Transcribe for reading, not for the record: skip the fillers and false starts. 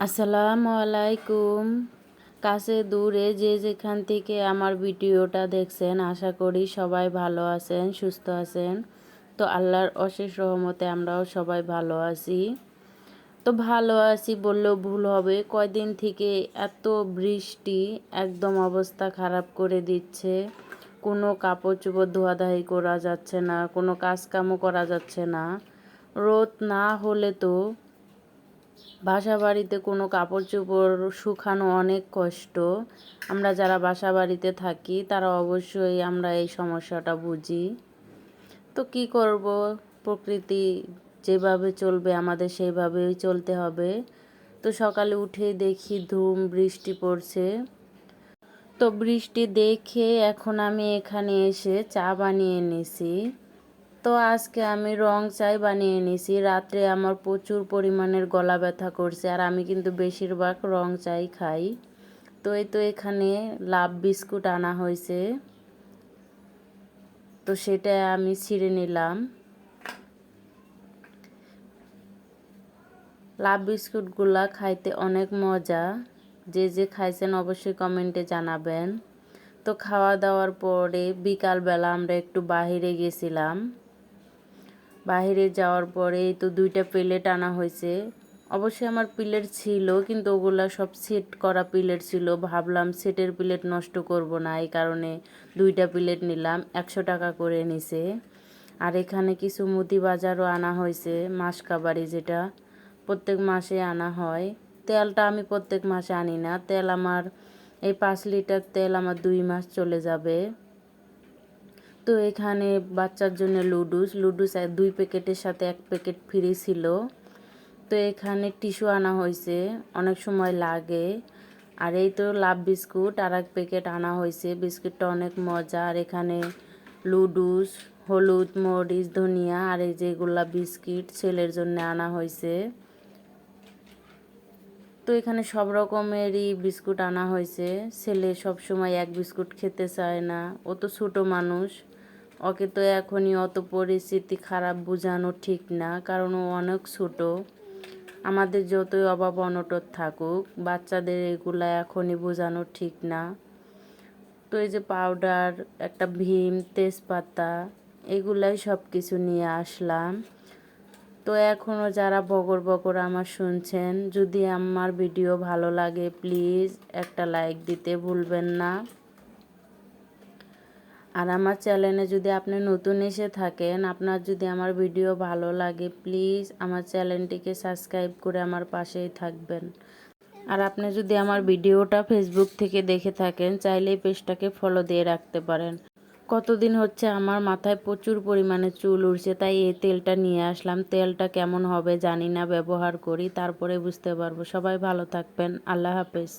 আসসালামু আলাইকুম। কাছে দূরে যে যেখান থেকে আমার ভিডিওটা দেখছেন, আশা করি সবাই ভালো আছেন, সুস্থ আছেন। তো আল্লাহর অশেষ রহমতে আমরাও সবাই ভালো আছি। তো ভালো আছি বললেও ভুল হবে, কয়দিন থেকে এত বৃষ্টি একদম অবস্থা খারাপ করে দিচ্ছে। কোনো কাপড় চোপড় ধোয়াধাই করা যাচ্ছে না, কোনো কাজকামও করা যাচ্ছে না। রোদ না হলে তো বাসা বাড়িতে কোনো কাপড় চোপড় শুকানো অনেক কষ্ট। আমরা যারা বাসা বাড়িতে থাকি তারা অবশ্যই আমরা এই সমস্যাটা বুঝি। তো কি করব, প্রকৃতি যেভাবে চলবে আমাদের সেইভাবেই চলতে হবে। তো সকালে উঠে দেখি ধুম বৃষ্টি পড়ছে। তো বৃষ্টি দেখে এখন আমি এখানে এসে চা বানিয়ে নিছি। তো আজকে আমি রং চাই বানিয়ে নিছি। রাত্রে আমার প্রচুর পরিমাণের গলা ব্যথা করছে, আর আমি কিন্তু বেশিরভাগ রং চাই খাই। তো এই তো এখানে লাভ বিস্কুট আনা হয়েছে, তো সেটা আমি ছিঁড়ে নিলাম। লাভ বিস্কুটগুলা খাইতে অনেক মজা। যে যে খাইছেন অবশ্যই কমেন্টে জানাবেন। তো খাওয়া দাওয়ার পরে বিকালবেলা আমরা একটু বাহিরে গেছিলাম। বাহিরে যাওয়ার পরে তো 2টা প্লেট আনা হয়েছে। অবশ্যই আমার প্লেট ছিল, কিন্তু ওগুলা সব সেট করা প্লেট ছিল। ভাবলাম সেটের প্লেট নষ্ট করব না, এই কারণে 2টা প্লেট নিলাম। 100 টাকা করে নিছে। আর এখানে কিছু মুদি বাজারও আনা হয়েছে, মাসকাবারি, যেটা প্রত্যেক মাসে আনা হয়। তেলটা আমি প্রত্যেক মাসে আনি না। তেল আমার এই 5 লিটার তেল আমার 2 মাস চলে যাবে। তো এখানে বাচ্চার জন্য লুডুস 2 প্যাকেটের সাথে 1 প্যাকেট ফ্রি ছিল। তো এখানে টিস্যু আনা হয়েছে, অনেক সময় লাগে। আর এই তো লাভ বিস্কুট আর 1 প্যাকেট আনা হয়েছে। বিস্কুটটা অনেক মজা। আর এখানে লুডুস, হলুদ, মরিচ, ধনিয়া আর এই যেগুলা বিস্কিট ছেলের জন্য আনা হয়েছে। তো এখানে সব রকমেরই বিস্কুট আনা হয়েছে। ছেলে সব সময় এক বিস্কুট খেতে চায় না, ও তো ছোটো মানুষ। ওকে তো এখনই অত পরিস্থিতি খারাপ বোঝানো ঠিক না, কারণ ও অনেক ছোট। আমাদের যতই অভাব অনটন থাকুক, বাচ্চাদের এগুলা এখনই বোঝানো ঠিক না। তো এই যে পাউডার, একটা ভীম, তেজপাতা, এগুলাই সব কিছু নিয়ে আসলাম। তো এখনও যারা বগর বগর আমার শুনছেন, যদি আমার ভিডিও ভালো লাগে প্লিজ একটা লাইক দিতে ভুলবেন না। আর আমার চ্যানেলে যদি আপনি নতুন এসে থাকেন, আপনার যদি আমার ভিডিও ভালো লাগে প্লিজ আমার চ্যানেলটিকে সাবস্ক্রাইব করে আমার পাশেই থাকবেন। আর আপনি যদি আমার ভিডিওটা ফেসবুক থেকে দেখে থাকেন, চাইলে এই পেজটাকে ফলো দিয়ে রাখতে পারেন। কতদিন হচ্ছে আমার মাথায় প্রচুর পরিমাণে চুল উঠছে, তাই এই তেলটা নিয়ে আসলাম। তেলটা কেমন হবে জানি না, ব্যবহার করি তারপরে বুঝতে পারবো। সবাই ভালো থাকবেন, আল্লাহ হাফেজ।